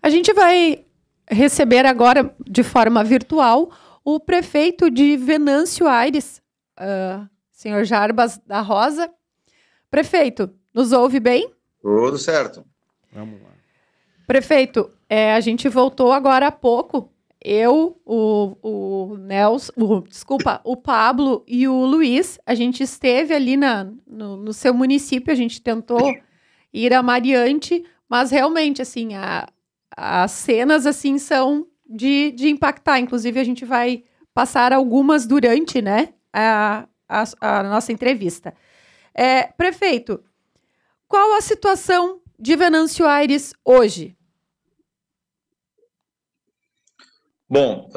A gente vai receber agora, de forma virtual, o prefeito de Venâncio Aires, senhor Jarbas da Rosa. Prefeito, nos ouve bem? Tudo certo. Vamos lá. Prefeito, a gente voltou agora há pouco, eu, o Nelson, o Pablo e o Luiz, a gente esteve ali no seu município, a gente tentou ir a Mariante, mas realmente, assim, as cenas, assim, são de impactar. Inclusive, a gente vai passar algumas durante, né, a nossa entrevista. Prefeito, qual a situação de Venâncio Aires hoje? Bom,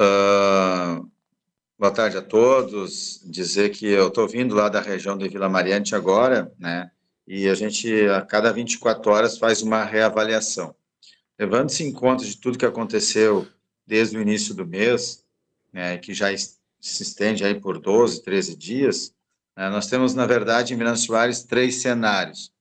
boa tarde a todos. Dizer que eu estou vindo lá da região de Vila Mariante agora, né? E a gente, a cada 24 horas, faz uma reavaliação. Levando-se em conta de tudo que aconteceu desde o início do mês, né, que já se estende aí por 12, 13 dias, né, nós temos, na verdade, em Venâncio Aires, 3 cenários.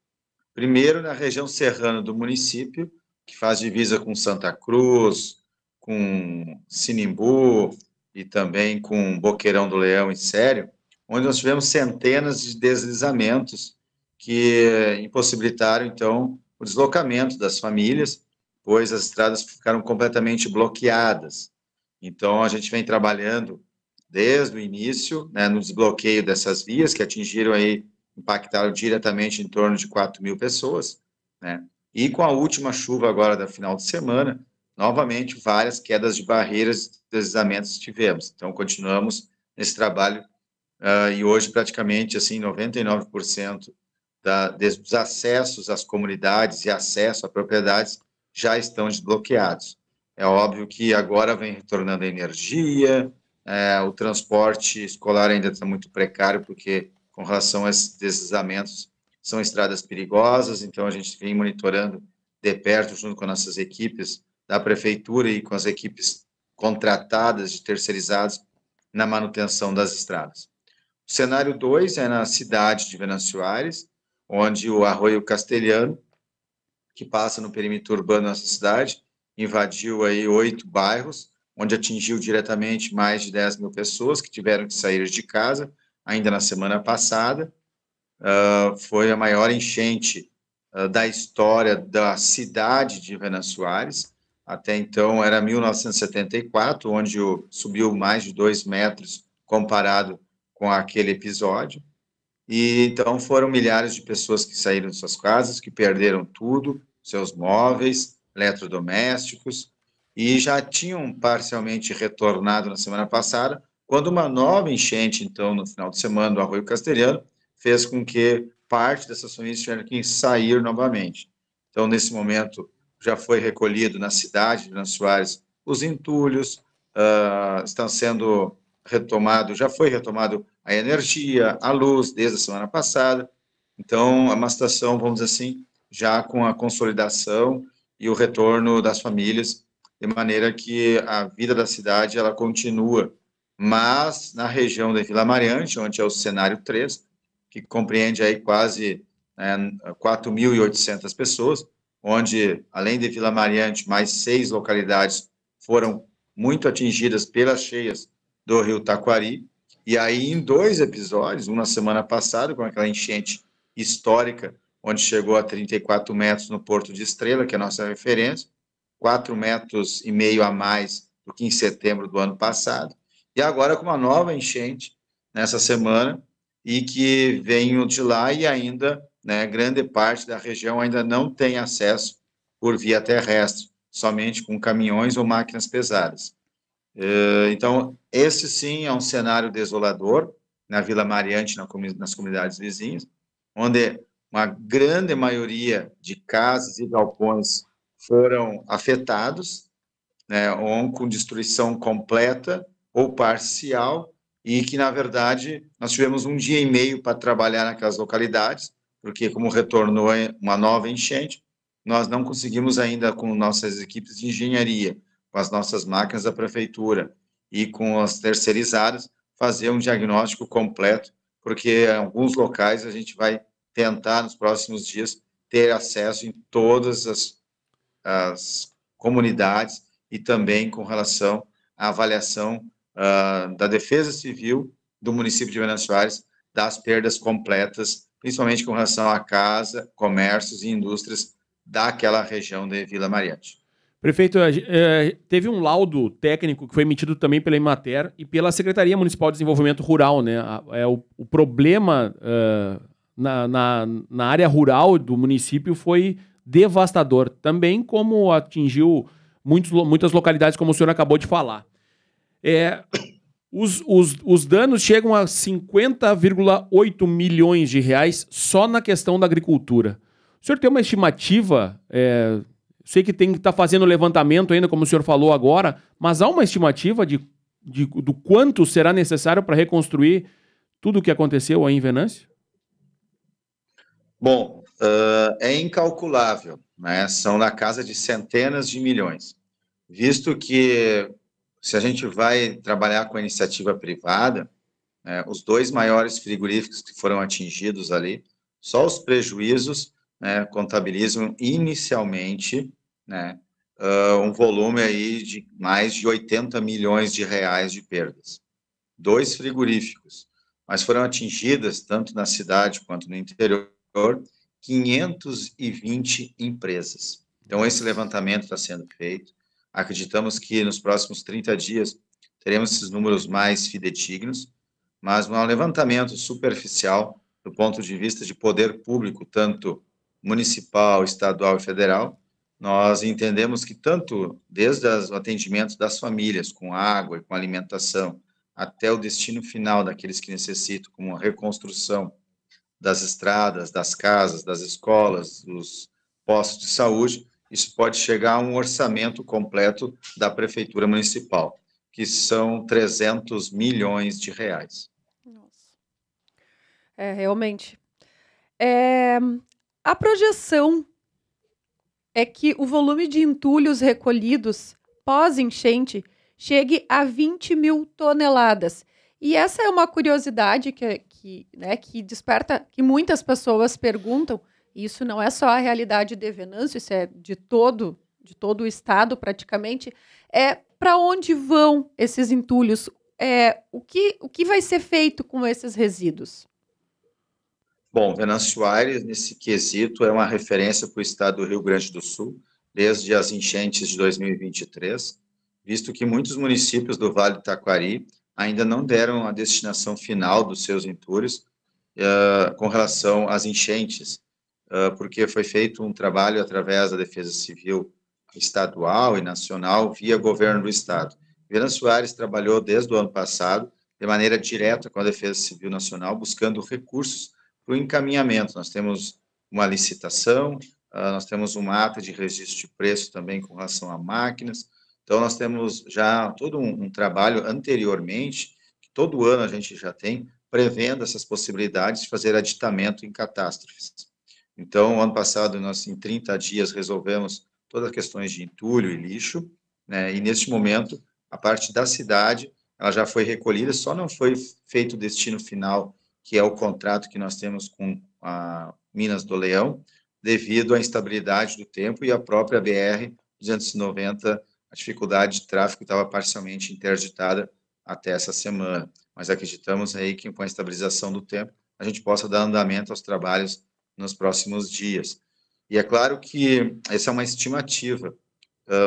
Primeiro, na região serrana do município, que faz divisa com Santa Cruz, com Sinimbu e também com Boqueirão do Leão e Sério, onde nós tivemos centenas de deslizamentos que impossibilitaram, então, o deslocamento das famílias, pois as estradas ficaram completamente bloqueadas. Então, a gente vem trabalhando desde o início, né, no desbloqueio dessas vias, que impactaram diretamente em torno de 4.000 pessoas, né? E com a última chuva agora da final de semana, novamente várias quedas de barreiras e deslizamentos tivemos. Então, continuamos nesse trabalho e hoje praticamente assim 99% dos acessos às comunidades e acesso a propriedades já estão desbloqueados. É óbvio que agora vem retornando a energia, o transporte escolar ainda está muito precário, porque com relação a esses deslizamentos, são estradas perigosas, então a gente vem monitorando de perto, junto com nossas equipes da prefeitura e com as equipes contratadas de terceirizados na manutenção das estradas. O cenário 2 é na cidade de Venâncio Aires, onde o Arroio Castelhano, que passa no perímetro urbano da nossa cidade, invadiu aí 8 bairros, onde atingiu diretamente mais de 10.000 pessoas que tiveram que sair de casa, ainda na semana passada. Foi a maior enchente da história da cidade de Venâncio Aires. Até então era 1974, onde subiu mais de 2 metros comparado com aquele episódio. E então foram milhares de pessoas que saíram de suas casas, que perderam tudo, seus móveis, eletrodomésticos, e já tinham parcialmente retornado na semana passada, quando uma nova enchente, então, no final de semana, do Arroio Castelhano, fez com que parte dessas famílias tiveram que sair novamente. Então, nesse momento, já foi recolhido na cidade de Venâncio Aires os entulhos, estão sendo já foi retomado a energia, a luz, desde a semana passada. Então, é uma situação, vamos dizer assim, já com a consolidação e o retorno das famílias, de maneira que a vida da cidade, ela continua. Mas, na região de Vila Mariante, onde é o cenário 3, que compreende aí quase 4.800 pessoas, onde, além de Vila Mariante, mais 6 localidades foram muito atingidas pelas cheias do rio Taquari, e aí em 2 episódios, um na semana passada, com aquela enchente histórica, onde chegou a 34 metros no Porto de Estrela, que é a nossa referência, 4,5 metros a mais do que em setembro do ano passado, e agora com uma nova enchente nessa semana, e que veio de lá e ainda, né, grande parte da região ainda não tem acesso por via terrestre, somente com caminhões ou máquinas pesadas. Então, esse sim é um cenário desolador na Vila Mariante, nas comunidades vizinhas, onde uma grande maioria de casas e galpões foram afetados, né, ou com destruição completa ou parcial, e que, na verdade, nós tivemos 1 dia e meio para trabalhar naquelas localidades, porque como retornou uma nova enchente, nós não conseguimos ainda, com nossas equipes de engenharia, com as nossas máquinas da prefeitura e com as terceirizadas, fazer um diagnóstico completo, porque em alguns locais a gente vai tentar, nos próximos dias, ter acesso em todas as comunidades e também com relação à avaliação da Defesa Civil do município de Venâncio Aires das perdas completas, principalmente com relação à casa, comércios e indústrias daquela região de Vila Mariante. Prefeito, teve um laudo técnico que foi emitido também pela Emater e pela Secretaria Municipal de Desenvolvimento Rural, né? O problema na área rural do município foi devastador, também como atingiu muitas localidades, como o senhor acabou de falar. Os danos chegam a 50,8 milhões de reais só na questão da agricultura. O senhor tem uma estimativa? Sei que tem que estar fazendo levantamento ainda, como o senhor falou agora, mas há uma estimativa do quanto será necessário para reconstruir tudo o que aconteceu aí em Venâncio? Bom, é incalculável, né? São na casa de centenas de milhões, visto que se a gente vai trabalhar com a iniciativa privada, né, os 2 maiores frigoríficos que foram atingidos ali, só os prejuízos, né, contabilizam inicialmente, né, um volume aí de mais de 80 milhões de reais de perdas. 2 frigoríficos, mas foram atingidas, tanto na cidade quanto no interior, 520 empresas. Então, esse levantamento está sendo feito. Acreditamos que nos próximos 30 dias teremos esses números mais fidedignos, mas um levantamento superficial do ponto de vista de poder público, tanto municipal, estadual e federal, nós entendemos que tanto desde o atendimento das famílias com água e com alimentação, até o destino final daqueles que necessitam, como a reconstrução das estradas, das casas, das escolas, dos postos de saúde, isso pode chegar a um orçamento completo da Prefeitura Municipal, que são 300 milhões de reais. Nossa. Realmente. A projeção é que o volume de entulhos recolhidos pós-enchente chegue a 20 mil toneladas. E essa é uma curiosidade que desperta, que muitas pessoas perguntam. Isso não é só a realidade de Venâncio, isso é de todo o estado praticamente. Para onde vão esses entulhos? O que vai ser feito com esses resíduos? Bom, Venâncio Aires, nesse quesito, é uma referência para o estado do Rio Grande do Sul, desde as enchentes de 2023, visto que muitos municípios do Vale do Taquari ainda não deram a destinação final dos seus entulhos com relação às enchentes, porque foi feito um trabalho através da Defesa Civil estadual e nacional via governo do estado. Venâncio Aires trabalhou desde o ano passado de maneira direta com a Defesa Civil Nacional, buscando recursos para o encaminhamento. Nós temos uma licitação, nós temos uma ata de registro de preço também com relação a máquinas, então nós temos já todo um trabalho anteriormente, que todo ano a gente já tem, prevendo essas possibilidades de fazer aditamento em catástrofes. Então, ano passado, nós, em 30 dias, resolvemos todas as questões de entulho e lixo, né, e neste momento, a parte da cidade, ela já foi recolhida, só não foi feito o destino final, que é o contrato que nós temos com a Minas do Leão, devido à instabilidade do tempo e a própria BR-290, a dificuldade de tráfego estava parcialmente interditada até essa semana. Mas acreditamos aí que com a estabilização do tempo, a gente possa dar andamento aos trabalhos nos próximos dias. E é claro que essa é uma estimativa,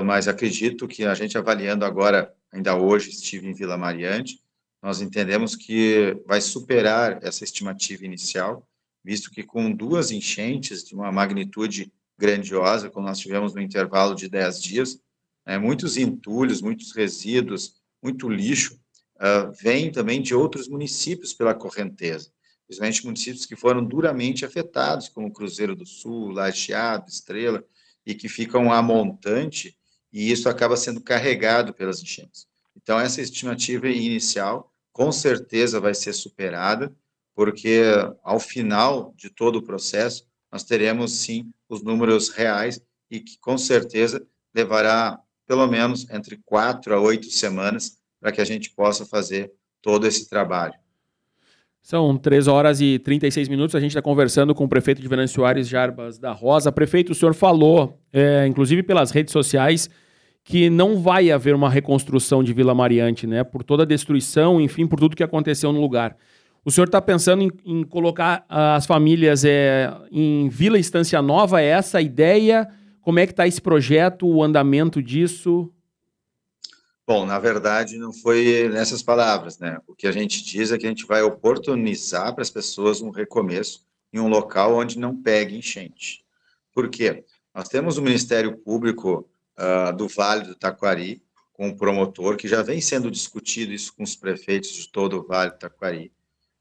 mas acredito que a gente avaliando agora, ainda hoje estive em Vila Mariante, nós entendemos que vai superar essa estimativa inicial, visto que com 2 enchentes de uma magnitude grandiosa, como nós tivemos no intervalo de 10 dias, muitos entulhos, muitos resíduos, muito lixo, vem também de outros municípios pela correnteza, principalmente municípios que foram duramente afetados, como Cruzeiro do Sul, Lajeado, Estrela, e que ficam a montante, e isso acaba sendo carregado pelas enchentes. Então, essa estimativa inicial, com certeza, vai ser superada, porque ao final de todo o processo, nós teremos, sim, os números reais, e que, com certeza, levará pelo menos entre 4 a 8 semanas para que a gente possa fazer todo esse trabalho. São 3h36. A gente está conversando com o prefeito de Venâncio Soares Jarbas da Rosa. Prefeito, o senhor falou, inclusive pelas redes sociais, que não vai haver uma reconstrução de Vila Mariante, né? Por toda a destruição, enfim, por tudo que aconteceu no lugar. O senhor está pensando em colocar as famílias em Vila Estância Nova? É essa a ideia? Como é que está esse projeto, o andamento disso? Bom, na verdade, não foi nessas palavras, né? O que a gente diz é que a gente vai oportunizar para as pessoas um recomeço em um local onde não pegue enchente. Por quê? Nós temos o Ministério Público do Vale do Taquari, com o promotor, que já vem sendo discutido isso com os prefeitos de todo o Vale do Taquari,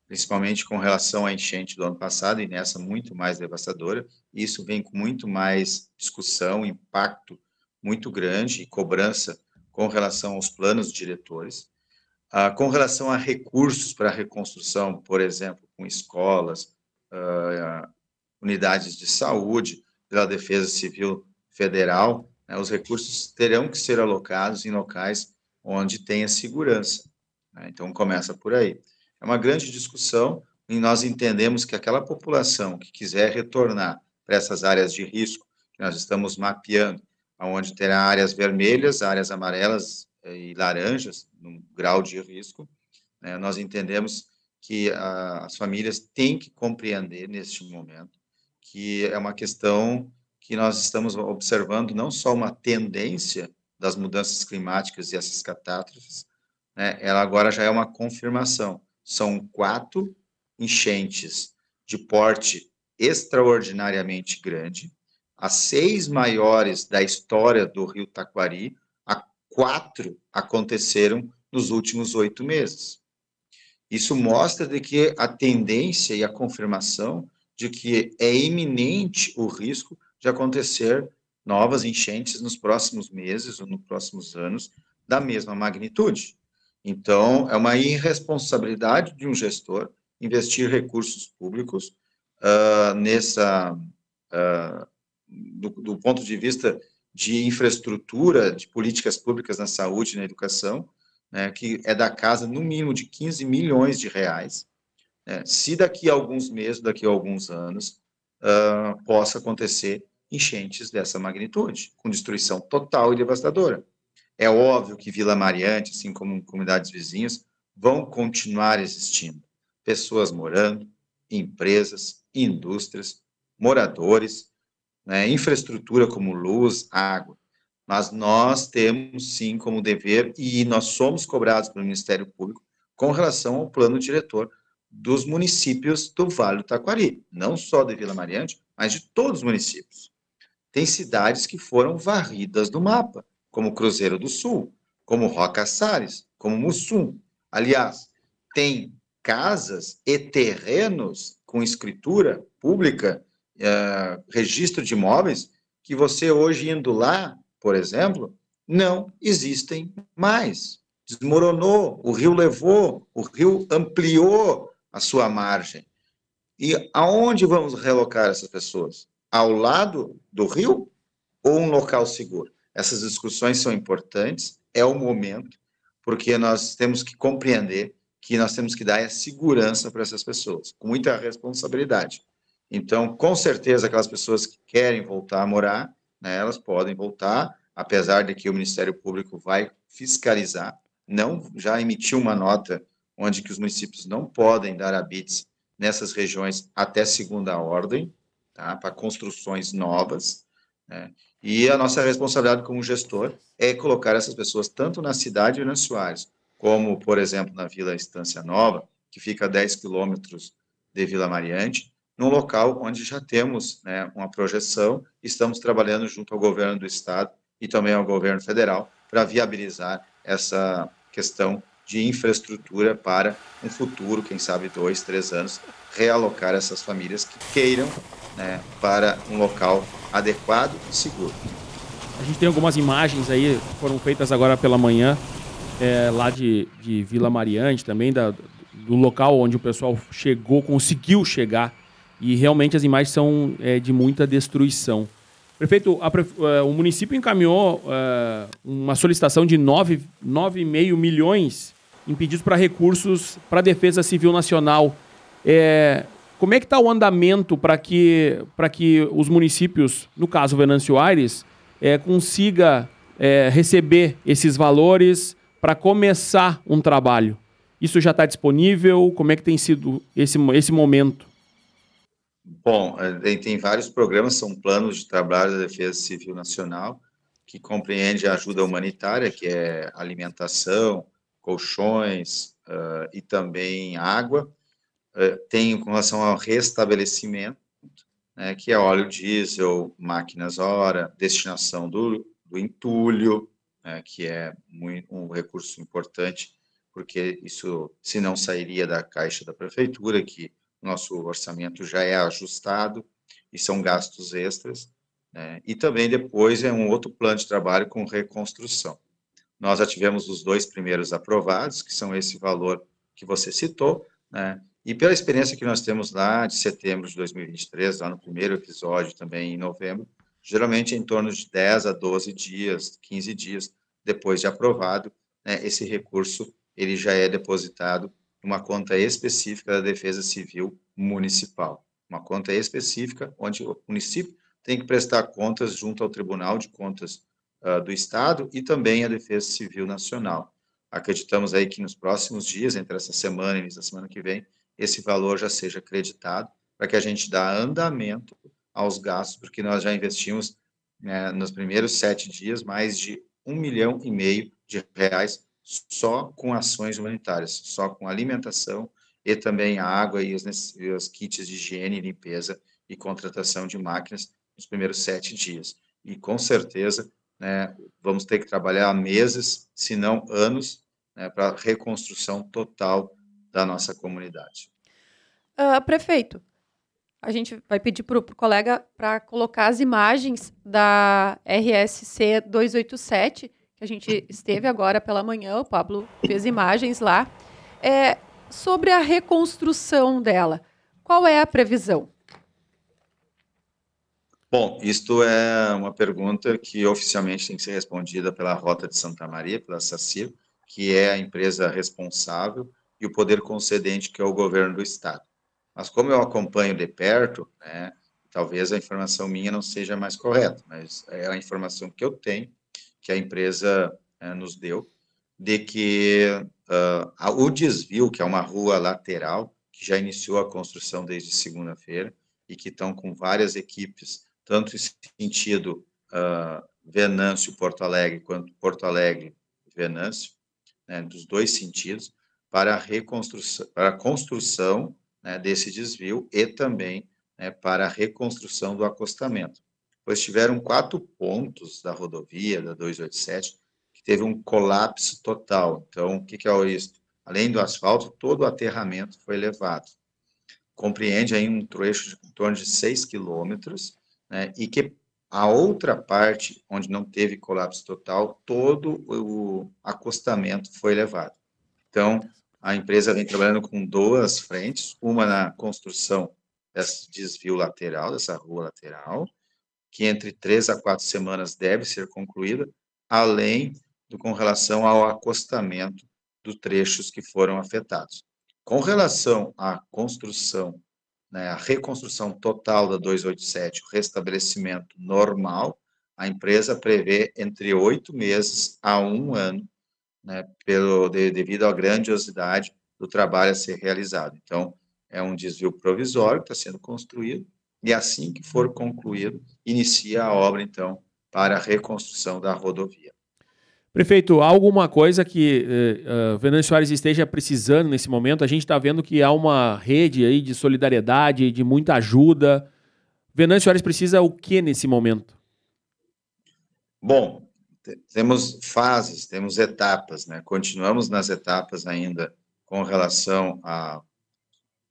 principalmente com relação à enchente do ano passado, e nessa muito mais devastadora. Isso vem com muito mais discussão, impacto muito grande e cobrança com relação aos planos diretores, com relação a recursos para a reconstrução, por exemplo, com escolas, unidades de saúde, pela Defesa Civil Federal, né, os recursos terão que ser alocados em locais onde tenha segurança, né? Então, começa por aí. É uma grande discussão e nós entendemos que aquela população que quiser retornar para essas áreas de risco, que nós estamos mapeando, onde terá áreas vermelhas, áreas amarelas e laranjas, no grau de risco, né? Nós entendemos que as famílias têm que compreender, neste momento, que é uma questão que nós estamos observando não só uma tendência das mudanças climáticas e essas catástrofes, né? Ela agora já é uma confirmação. São 4 enchentes de porte extraordinariamente grande, as 6 maiores da história do Rio Taquari, 4 aconteceram nos últimos 8 meses. Isso mostra de que a tendência e a confirmação de que é iminente o risco de acontecer novas enchentes nos próximos meses ou nos próximos anos da mesma magnitude. Então, é uma irresponsabilidade de um gestor investir recursos públicos do ponto de vista de infraestrutura, de políticas públicas na saúde e na educação, né, que é da casa, no mínimo, de 15 milhões de reais, né, se daqui a alguns meses, daqui a alguns anos, possa acontecer enchentes dessa magnitude, com destruição total e devastadora. É óbvio que Vila Mariante, assim como comunidades vizinhas, vão continuar existindo. Pessoas morando, empresas, indústrias, moradores, né, infraestrutura como luz, água. Mas nós temos, sim, como dever, e nós somos cobrados pelo Ministério Público com relação ao plano diretor dos municípios do Vale do Taquari, não só de Vila Mariante, mas de todos os municípios. Tem cidades que foram varridas do mapa, como Cruzeiro do Sul, como Roca Salles, como Mussum. Aliás, tem casas e terrenos com escritura pública, registro de imóveis, que você hoje indo lá, por exemplo, não existem mais. Desmoronou, o rio levou, o rio ampliou a sua margem. E aonde vamos relocar essas pessoas? Ao lado do rio ou um local seguro? Essas discussões são importantes, é o momento, porque nós temos que compreender que nós temos que dar a segurança para essas pessoas, com muita responsabilidade. Então, com certeza, aquelas pessoas que querem voltar a morar, né, elas podem voltar, apesar de que o Ministério Público vai fiscalizar, já emitiu uma nota onde que os municípios não podem dar habites nessas regiões até segunda ordem, tá, para construções novas, né? E a nossa responsabilidade como gestor é colocar essas pessoas tanto na cidade de Venâncio Soares, como, por exemplo, na Vila Estância Nova, que fica a 10 quilômetros de Vila Mariante, num local onde já temos, né, uma projeção, estamos trabalhando junto ao governo do estado e também ao governo federal para viabilizar essa questão de infraestrutura para um futuro, quem sabe 2, 3 anos, realocar essas famílias que queiram, né, para um local adequado e seguro. A gente tem algumas imagens aí, foram feitas agora pela manhã, lá de Vila Mariante também, do local onde o pessoal conseguiu chegar, e realmente as imagens são de muita destruição. Prefeito, o município encaminhou uma solicitação de 9,5 milhões em pedidos para recursos para a Defesa Civil Nacional. Como é que está o andamento para que os municípios, no caso Venâncio Aires, consiga receber esses valores para começar um trabalho? Isso já está disponível? Como é que tem sido esse momento? Bom, tem vários programas, são planos de trabalho da Defesa Civil Nacional, que compreende a ajuda humanitária, que é alimentação, colchões e também água. Tem com relação ao restabelecimento, né, que é óleo diesel, máquinas hora, destinação do entulho, que é um recurso importante, porque isso, se não sairia da caixa da prefeitura, que nosso orçamento já é ajustado, e são gastos extras, né? E também depois é um outro plano de trabalho com reconstrução. Nós já tivemos os 2 primeiros aprovados, que são esse valor que você citou, né? E pela experiência que nós temos lá de setembro de 2023, lá no primeiro episódio, também em novembro, geralmente em torno de 10 a 12 dias, 15 dias depois de aprovado, né, esse recurso ele já é depositado em uma conta específica da Defesa Civil Municipal. Uma conta específica onde o município tem que prestar contas junto ao Tribunal de Contas do Estado e também à Defesa Civil Nacional. Acreditamos aí que nos próximos dias, entre essa semana e início da semana que vem, esse valor já seja acreditado para que a gente dê andamento aos gastos, porque nós já investimos nos primeiros 7 dias mais de R$ 1,5 milhão de reais só com ações humanitárias, só com alimentação e também a água e os kits de higiene e limpeza e contratação de máquinas nos primeiros 7 dias. E com certeza, né, vamos ter que trabalhar meses, se não anos, né, para a reconstrução total da nossa comunidade. Prefeito, a gente vai pedir para o colega para colocar as imagens da RSC 287, que a gente esteve agora pela manhã, o Pablo fez imagens lá, sobre a reconstrução dela. Qual é a previsão? Bom, isto é uma pergunta que oficialmente tem que ser respondida pela Rota de Santa Maria, pela SACIR, que é a empresa responsável, e o poder concedente, que é o governo do estado. Mas como eu acompanho de perto, né, talvez a informação minha não seja mais correta, mas é a informação que eu tenho, que a empresa nos deu, de que o desvio, que é uma rua lateral, que já iniciou a construção desde segunda-feira, e que estão com várias equipes, tanto em sentido Venâncio-Porto Alegre, quanto Porto Alegre-Venâncio, né, dos dois sentidos, para a construção, né, desse desvio e também, né, para a reconstrução do acostamento. Pois tiveram 4 pontos da rodovia, da 287, que teve um colapso total. Então, o que é isso? Além do asfalto, todo o aterramento foi levado. Compreende aí um trecho de em torno de 6 quilômetros, né, e que a outra parte, onde não teve colapso total, todo o acostamento foi levado. Então, a empresa vem trabalhando com 2 frentes, uma na construção desse desvio lateral, dessa rua lateral, que entre 3 a 4 semanas deve ser concluída, além com relação ao acostamento dos trechos que foram afetados. Com relação à construção, né, a reconstrução total da 287, o restabelecimento normal, a empresa prevê entre 8 meses a 1 ano, né, devido à grandiosidade do trabalho a ser realizado. Então, é um desvio provisório que está sendo construído, e assim que for concluído, inicia a obra, então, para a reconstrução da rodovia. Prefeito, há alguma coisa que Venâncio Aires esteja precisando nesse momento? A gente está vendo que há uma rede aí de solidariedade, de muita ajuda. Venâncio Aires precisa o que nesse momento? Bom, temos fases, temos etapas, né? Continuamos nas etapas ainda com relação a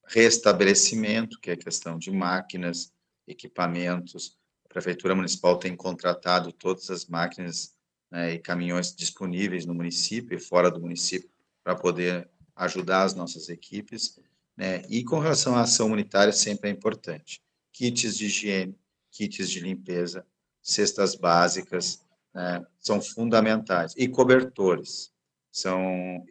restabelecimento, que é questão de máquinas, equipamentos. A Prefeitura Municipal tem contratado todas as máquinas, né, e caminhões disponíveis no município e fora do município para poder ajudar as nossas equipes, né? E com relação à ação humanitária, sempre é importante. Kits de higiene, kits de limpeza, cestas básicas, né, são fundamentais. E cobertores, são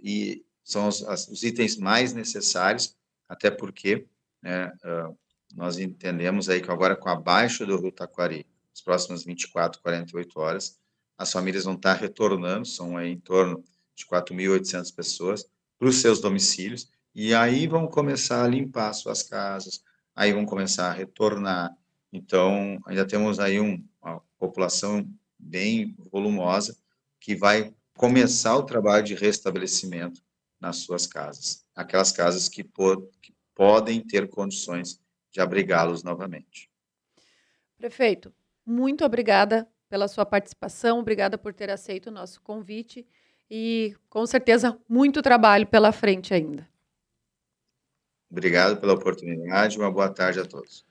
os itens mais necessários, até porque né, nós entendemos aí que agora com a baixa do Rio Taquari, nas próximas 24, 48 horas, as famílias vão estar retornando, são aí em torno de 4.800 pessoas, para os seus domicílios, e aí vão começar a limpar suas casas, aí vão começar a retornar. Então, ainda temos aí uma população bem volumosa que vai começar o trabalho de restabelecimento nas suas casas, aquelas casas que podem ter condições de abrigá-los novamente. Prefeito, muito obrigada pela sua participação, obrigada por ter aceito o nosso convite e, com certeza, muito trabalho pela frente ainda. Obrigado pela oportunidade, uma boa tarde a todos.